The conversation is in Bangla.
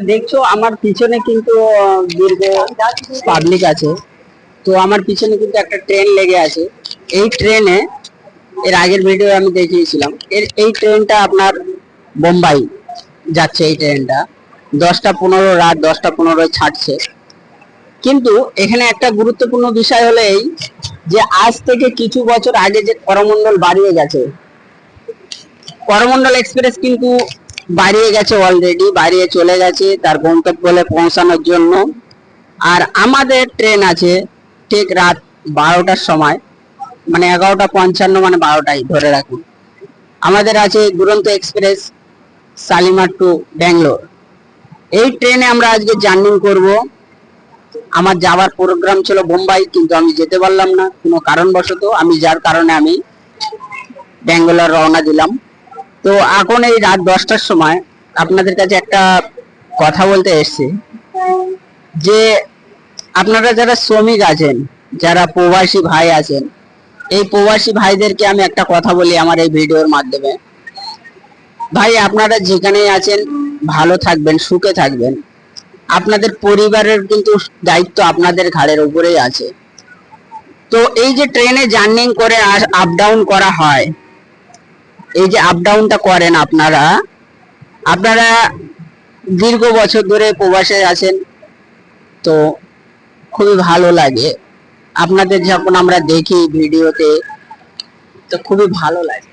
দেখছো আমার পিছনে কিন্তু দীর্ঘ পাবলিক আছে। তো আমার পিছনে কিন্তু একটা ট্রেন লেগে আছে। এই ট্রেনে এর আগের ভিডিও আমি দেখিয়েছিলাম, এই ট্রেনটা আপনার বোম্বাই যাচ্ছে। এই ট্রেনটা 10টা 15, রাত 10টা 15 ছাড়ছে। কিন্তু এখানে একটা গুরুত্বপূর্ণ বিষয় হলো এই, যে আজ থেকে কিছু বছর আগে যে করমণ্ডল বাড়িয়ে গেছে, করমণ্ডল এক্সপ্রেস কিন্তু বাড়িয়ে গেছে, অলরেডি বাড়িয়ে চলে গেছে তার গন্তব্যে পৌঁছানোর জন্য। আর আমাদের ট্রেন আছে ঠিক রাত 12টার সময়, মানে 11টা 55, মানে 12টাই ধরে রাখুন। আমাদের আছে দুরন্ত এক্সপ্রেস, শালিমার টু ব্যাঙ্গালোর। এই ট্রেনে আমরা আজকে জার্নি করব। আমার যাওয়ার প্রোগ্রাম ছিল বোম্বাই, কিন্তু আমি যেতে পারলাম না কোনো কারণবশত, যার কারণে আমি ব্যাঙ্গালোর রওনা দিলাম। তো এখন এই রাত 10টার সময় আপনাদের কাছে একটা কথা বলতে এসেছি, যে আপনারা যারা শ্রমিক আছেন, যারা প্রবাসী ভাই আছেন, এই প্রবাসী ভাইদেরকে আমি একটা কথা বলি আমার এই ভিডিওর মাধ্যমে। ভাই, আপনারা যেখানেই আছেন ভালো থাকবেন, সুখে থাকবেন। আপনাদের পরিবারের কিন্তু দায়িত্ব আপনাদের ঘাড়ের উপরেই আছে। তো এই যে ট্রেনে জার্নি করে আপ ডাউন করা হয়, এই যে আপ ডাউনটা করেন আপনারা আপনারা দীর্ঘ বছর ধরে প্রবাসে আছেন, তো খুবই ভালো লাগে আপনাদের যখন আমরা দেখি ভিডিওতে, তো খুবই ভালো লাগে।